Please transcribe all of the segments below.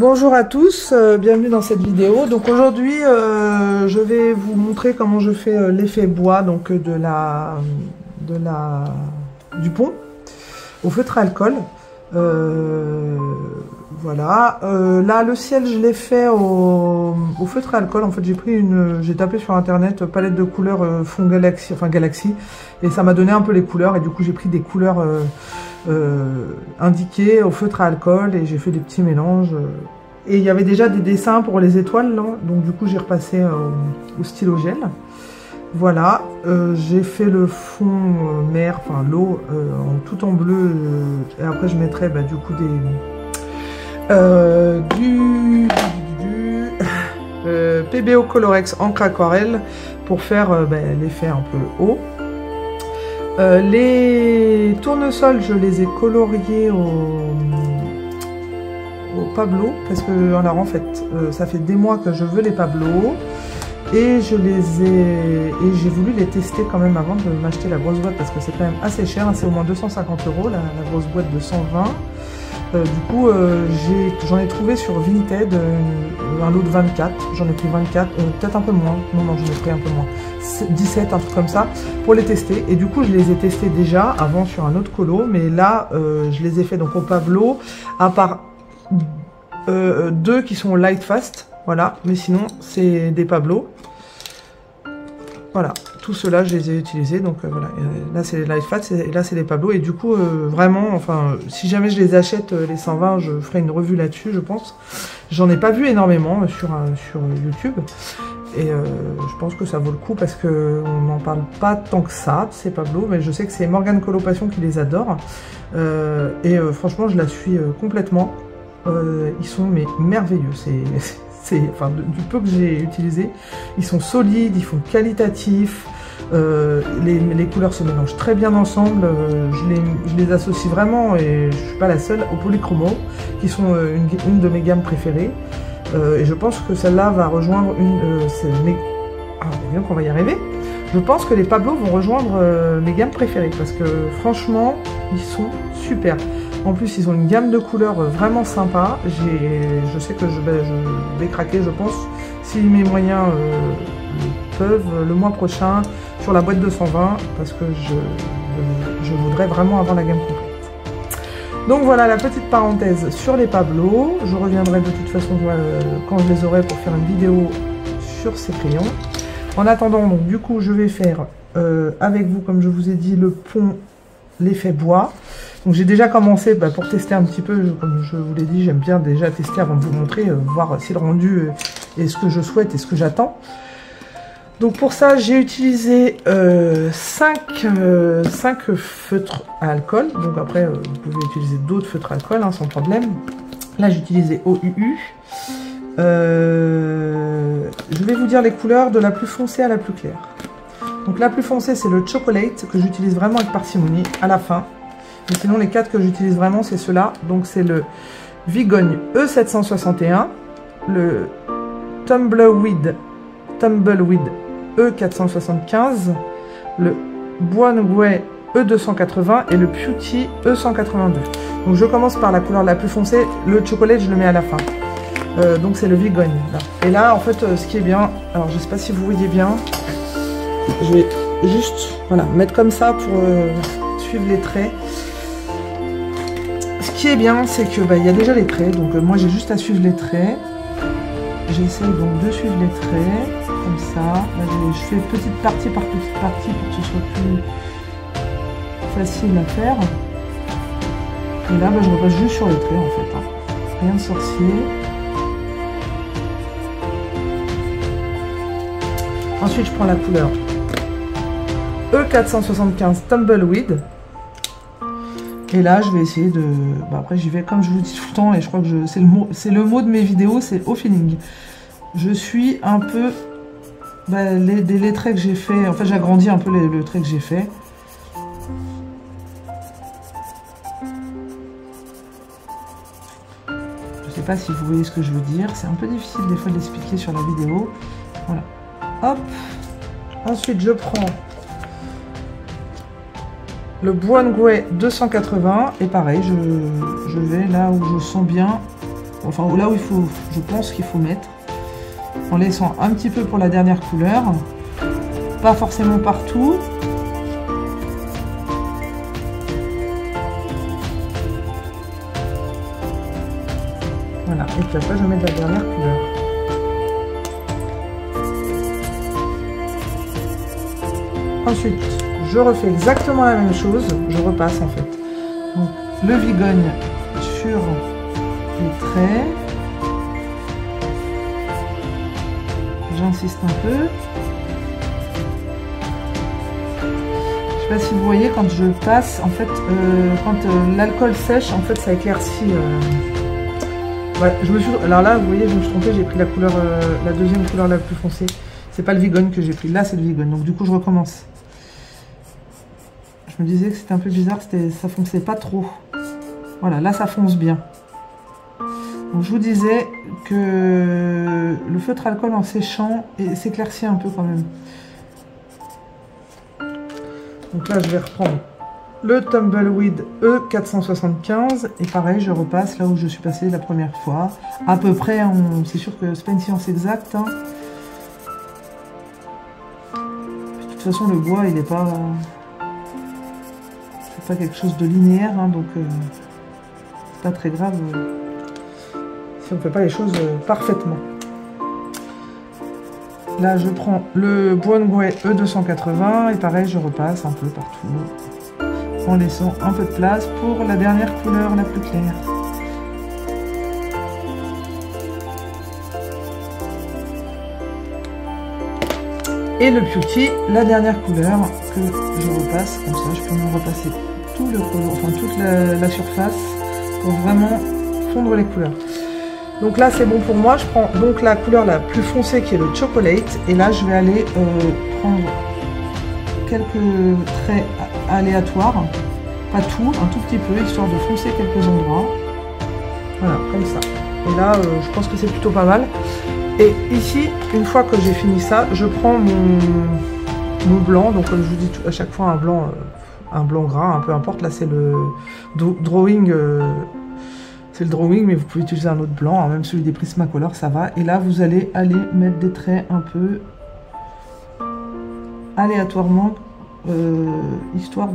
Bonjour à tous, bienvenue dans cette vidéo. Donc aujourd'hui je vais vous montrer comment je fais l'effet bois donc du pont au feutre à alcool. Voilà, là le ciel je l'ai fait au feutre à alcool. En fait j'ai tapé sur internet palette de couleurs fond Galaxy, enfin Galaxy, et ça m'a donné un peu les couleurs, et du coup j'ai pris des couleurs indiquées au feutre à alcool et j'ai fait des petits mélanges. Et il y avait déjà des dessins pour les étoiles là, donc du coup j'ai repassé au stylo gel. Voilà, j'ai fait le fond mer, enfin l'eau tout en bleu, et après je mettrai du coup du PBO Colorex encre aquarelle pour faire l'effet un peu haut. Les tournesols, je les ai coloriés au Pablo, parce que alors en fait ça fait des mois que je veux les Pablo, et j'ai voulu les tester quand même avant de m'acheter la grosse boîte, parce que c'est quand même assez cher, hein, c'est au moins 250 € la grosse boîte de 120. Du coup j'en ai trouvé sur Vinted un lot de 24, j'en ai pris 24, peut-être un peu moins, non j'en ai pris un peu moins, 17, un truc comme ça, pour les tester. Et du coup je les ai testés déjà avant sur un autre colo, mais là je les ai fait donc au Pablo, à part deux qui sont light fast, voilà, mais sinon c'est des Pablo. Voilà, tout cela je les ai utilisés, donc voilà, là c'est les light fast et là c'est les Pablo, et du coup vraiment, enfin si jamais je les achète les 120, je ferai une revue là-dessus, je pense. J'en ai pas vu énormément sur YouTube, et je pense que ça vaut le coup, parce que on n'en parle pas tant que ça, ces Pablo, mais je sais que c'est Morgane Colopassion qui les adore, et franchement je la suis complètement. Ils sont merveilleux, enfin, du peu que j'ai utilisé, ils sont solides, ils font qualitatif, les couleurs se mélangent très bien ensemble, je les associe vraiment, et je suis pas la seule, aux Polychromo, qui sont une de mes gammes préférées, et je pense que celle-là va rejoindre bien qu'on va y arriver. Je pense que les Pablo vont rejoindre mes gammes préférées, parce que franchement ils sont super. En plus, ils ont une gamme de couleurs vraiment sympa. Je sais que je vais craquer, je pense, si mes moyens peuvent, le mois prochain, sur la boîte de 120, parce que je voudrais vraiment avoir la gamme complète. Donc voilà la petite parenthèse sur les Pablo. Je reviendrai de toute façon quand je les aurai pour faire une vidéo sur ces crayons. En attendant, donc du coup, je vais faire avec vous, comme je vous ai dit, le pont, l'effet bois. Donc j'ai déjà commencé pour tester un petit peu, comme je vous l'ai dit, j'aime bien déjà tester avant de vous montrer, voir si le rendu est ce que je souhaite et ce que j'attends. Donc pour ça, j'ai utilisé 5 feutres à alcool. Donc après, vous pouvez utiliser d'autres feutres à alcool, hein, sans problème. Là, j'ai utilisé OUU. Je vais vous dire les couleurs de la plus foncée à la plus claire. Donc la plus foncée, c'est le chocolate, que j'utilise vraiment avec parcimonie à la fin. Mais sinon, les 4 que j'utilise vraiment, c'est ceux-là. Donc c'est le Vigogne E761, le Tumbleweed E475, le Bois-Nguet E280 et le Beauty E182. Donc je commence par la couleur la plus foncée. Le chocolate, je le mets à la fin. Donc c'est le Vigogne. Là. Et là, en fait, ce qui est bien, alors je sais pas si vous voyez bien, je vais juste mettre comme ça pour suivre les traits. Ce qui est bien, c'est que il y a déjà les traits, donc moi j'ai juste à suivre les traits. J'essaye donc de suivre les traits, comme ça. Là, je fais petite partie par petite partie pour que ce soit plus facile à faire. Et là, je repasse juste sur les traits en fait, hein. Rien de sorcier. Ensuite, je prends la couleur E475 Tumbleweed. Et là, je vais essayer de... après, j'y vais comme je vous dis tout le temps, et je crois que c'est le mot de mes vidéos, c'est au feeling. Je suis un peu... les traits que j'ai fait... En fait, j'agrandis un peu le trait que j'ai fait. Je sais pas si vous voyez ce que je veux dire. C'est un peu difficile des fois de l'expliquer sur la vidéo. Voilà. Hop. Ensuite, je prends le Bois-Nguet 280, et pareil, je vais là où je sens bien enfin là où il faut, je pense qu'il faut mettre, en laissant un petit peu pour la dernière couleur, pas forcément partout. Voilà, et puis après je mets de la dernière couleur. Ensuite, je refais exactement la même chose, je repasse en fait. Donc, le Vigogne sur les traits. J'insiste un peu. Je sais pas si vous voyez, quand je passe, en fait, quand l'alcool sèche, en fait, ça éclaircit. Ouais, alors là, vous voyez, je me suis trompée, j'ai pris la couleur, la deuxième couleur la plus foncée. C'est pas le Vigogne que j'ai pris, là c'est le Vigogne. Donc du coup, je recommence. Je me disais que c'était un peu bizarre, ça fonçait pas trop. Voilà, là ça fonce bien. Donc je vous disais que le feutre alcool en séchant s'éclaircit un peu quand même. Donc là je vais reprendre le Tumbleweed E475 et pareil je repasse là où je suis passée la première fois. À peu près, c'est sûr que c'est pas une science exacte. Hein. De toute façon le bois il n'est pas... C'est pas quelque chose de linéaire, hein, donc c'est pas très grave si on ne fait pas les choses parfaitement. Là je prends le Brown Grey E280 et pareil je repasse un peu partout en laissant un peu de place pour la dernière couleur la plus claire. Et le Beauty, la dernière couleur que je repasse, comme ça je peux me repasser tout le color, enfin toute la surface pour vraiment fondre les couleurs. Donc là c'est bon pour moi, je prends donc la couleur la plus foncée qui est le Chocolate et là je vais aller prendre quelques traits aléatoires, pas tout, un tout petit peu, histoire de foncer quelques endroits. Voilà, comme ça. Et là je pense que c'est plutôt pas mal. Et ici, une fois que j'ai fini ça, je prends mon blanc, donc comme je vous dis à chaque fois un blanc gras, hein, peu importe, là c'est le drawing, mais vous pouvez utiliser un autre blanc, hein, même celui des Prismacolor, ça va. Et là vous allez mettre des traits un peu aléatoirement, histoire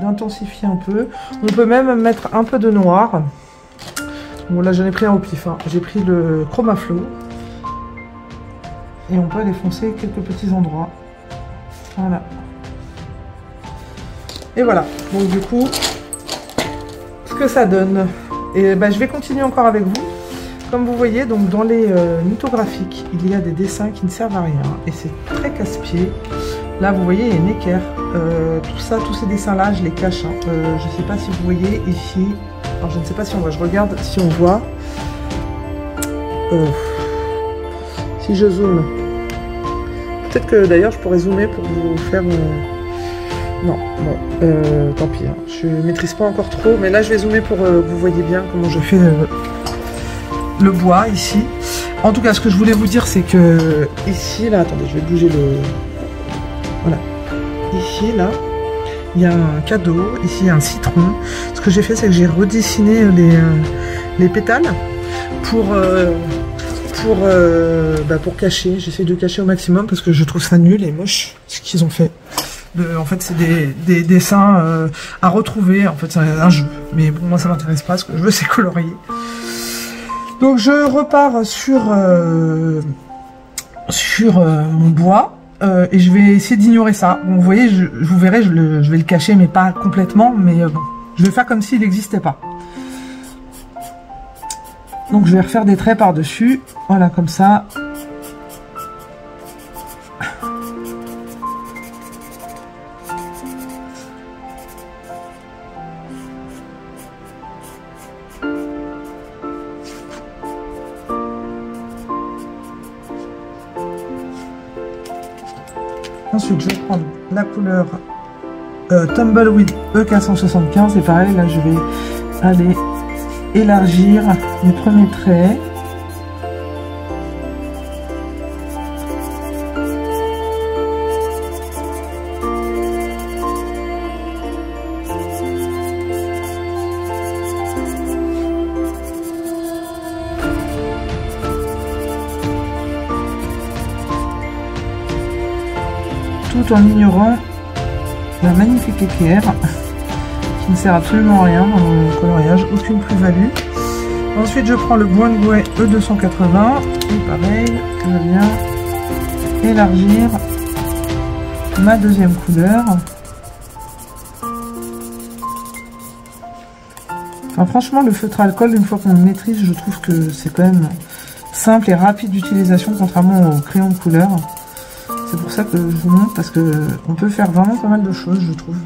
d'intensifier un peu. On peut même mettre un peu de noir. Bon là j'en ai pris un au pif, hein. J'ai pris le Chroma Flow. Et on peut aller foncer quelques petits endroits. Voilà. Et voilà. Donc du coup, ce que ça donne. Et ben, je vais continuer encore avec vous. Comme vous voyez, donc dans les lithographiques, il y a des dessins qui ne servent à rien. Et c'est très casse-pied. Là, vous voyez, il y a une équerre. Tout ça, tous ces dessins-là, je les cache. Hein. Je ne sais pas si vous voyez ici. Alors, je ne sais pas si on voit. Je regarde si on voit. Si je zoome. Peut-être que d'ailleurs je pourrais zoomer pour vous faire... Non, bon, tant pis. Hein. Je ne maîtrise pas encore trop. Mais là je vais zoomer pour que vous voyez bien comment je fais le bois ici. En tout cas, ce que je voulais vous dire, c'est que ici, là, attendez, je vais bouger le... Voilà. Ici, là, il y a un cadeau. Ici, il y a un citron. Ce que j'ai fait, c'est que j'ai redessiné les pétales pour cacher. J'essaie de cacher au maximum parce que je trouve ça nul et moche ce qu'ils ont fait. En fait, c'est des dessins à retrouver. En fait, c'est un jeu. Mais bon, moi, ça m'intéresse pas. Ce que je veux, c'est colorier. Donc, je repars sur mon bois et je vais essayer d'ignorer ça. Bon, vous voyez, vous verrez, je vais le cacher, mais pas complètement. Mais bon, je vais faire comme s'il n'existait pas. Donc je vais refaire des traits par-dessus, voilà, comme ça. Ensuite, je vais prendre la couleur Tumbleweed E475 et pareil, là je vais aller élargir les premiers traits. tout en ignorant la magnifique équerre qui ne sert absolument à rien dans mon coloriage, aucune plus-value. Ensuite je prends le Boingouet E280 et pareil, je viens élargir ma deuxième couleur. Enfin, franchement, le feutre alcool, une fois qu'on le maîtrise, je trouve que c'est quand même simple et rapide d'utilisation, contrairement au crayon de couleur. C'est pour ça que je vous montre, parce que on peut faire vraiment pas mal de choses, je trouve.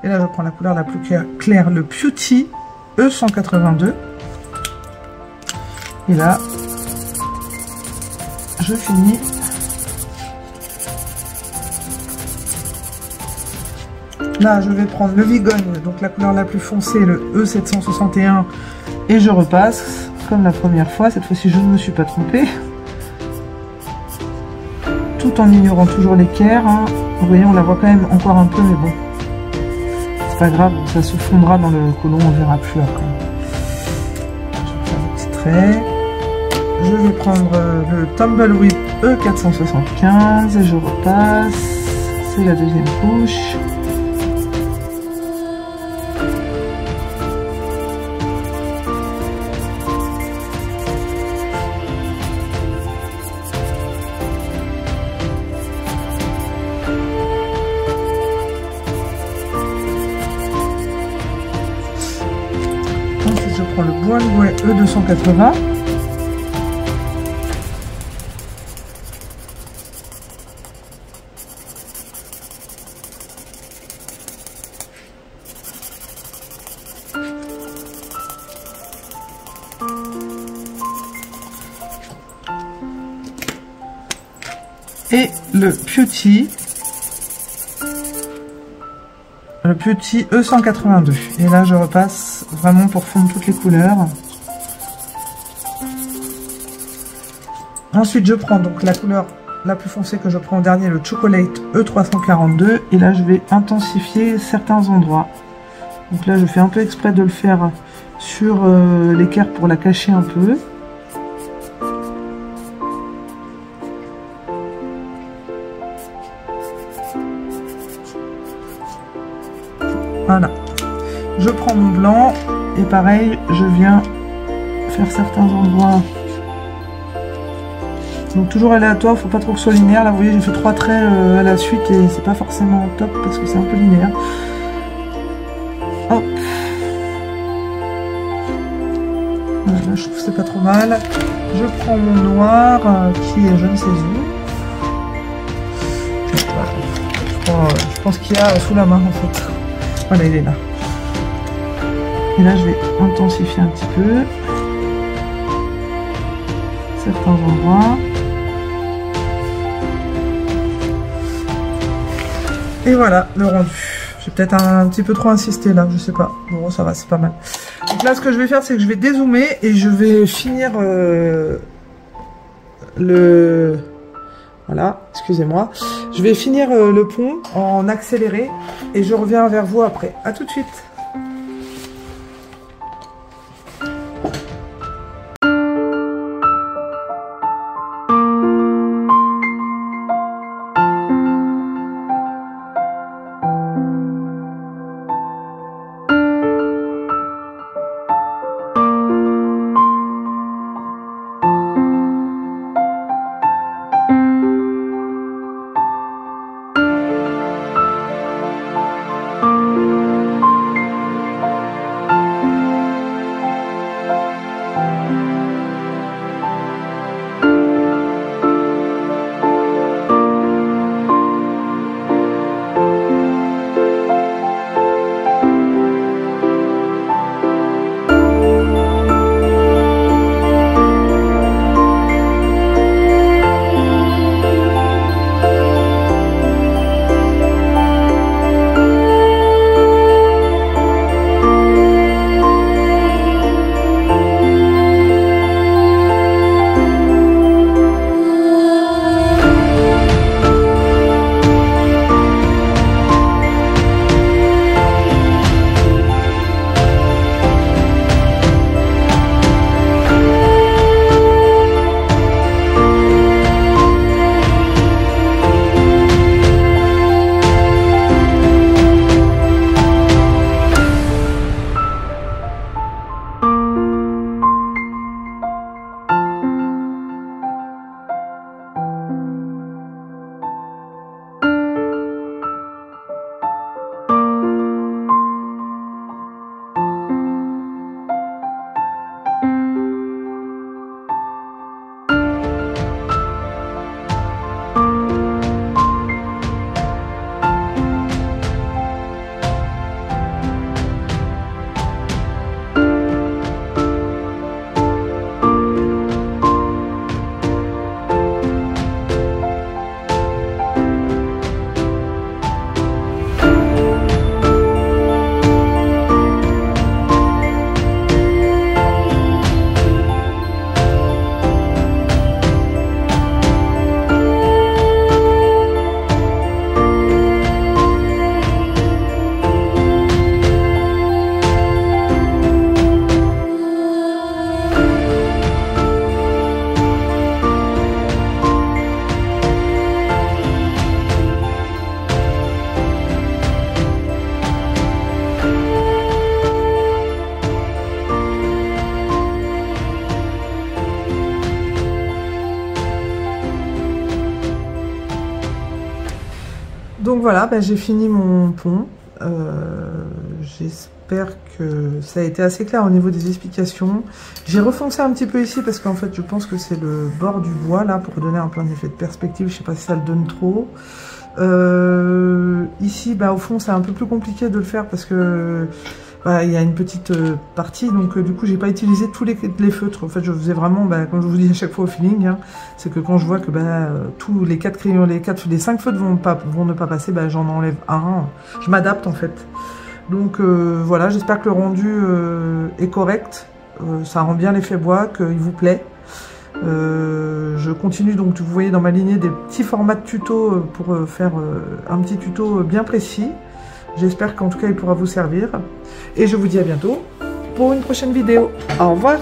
Et là, je prends la couleur la plus claire, le Beauty E182. Et là, je finis. Là, je vais prendre le Vigogne, donc la couleur la plus foncée, le E761, et je repasse, comme la première fois. Cette fois-ci, je ne me suis pas trompée. Tout en ignorant toujours l'équerre. Hein. Vous voyez, on la voit quand même encore un peu, mais bon. C'est pas grave, ça se fondra dans le côlon, on verra plus après. Je vais faire un petit trait. Je vais prendre le Tumbleweed E475 et je repasse. C'est la deuxième couche. Ensuite, je prends le Boingouet E280. Et le Beauty E182. Et là, je repasse vraiment pour fondre toutes les couleurs. Ensuite, je prends donc la couleur la plus foncée que je prends en dernier, le Chocolate E342. Et là, je vais intensifier certains endroits. Donc là, je fais un peu exprès de le faire sur l'équerre pour la cacher un peu. Voilà, je prends mon blanc et pareil, je viens faire certains endroits. Donc toujours aléatoire, faut pas trop que ce soit linéaire. Là, vous voyez, j'ai fait 3 traits à la suite et c'est pas forcément top parce que c'est un peu linéaire. Hop. Voilà, là, je trouve que c'est pas trop mal. Je prends mon noir qui est je ne sais où. Je pense qu'il y a sous la main en fait. Voilà, il est là. Et là, je vais intensifier un petit peu certains endroits. Et voilà, le rendu. J'ai peut-être un petit peu trop insisté là, je sais pas. Bon, ça va, c'est pas mal. Donc là, ce que je vais faire, c'est que je vais dézoomer et je vais finir le... Voilà, excusez-moi. Je vais finir le pont en accéléré et je reviens vers vous après. À tout de suite. voilà, ben, j'ai fini mon pont. J'espère que ça a été assez clair au niveau des explications. J'ai refoncé un petit peu ici parce qu'en fait je pense que c'est le bord du bois là pour donner un peu un effet de perspective. Je sais pas si ça le donne trop. Ici, bah, au fond c'est un peu plus compliqué de le faire parce que bah, il y a une petite partie, donc du coup j'ai pas utilisé tous les feutres. En fait je faisais vraiment, bah, comme je vous dis à chaque fois au feeling, hein, c'est que quand je vois que bah, tous les 4 crayons, les 5 feutres vont ne pas passer, bah, j'en enlève un. Je m'adapte en fait. Donc voilà, j'espère que le rendu est correct, ça rend bien l'effet bois, qu'il vous plaît. Je continue donc, vous voyez dans ma lignée des petits formats de tuto pour faire un petit tuto bien précis. J'espère qu'en tout cas il pourra vous servir. Et je vous dis à bientôt pour une prochaine vidéo. Au revoir!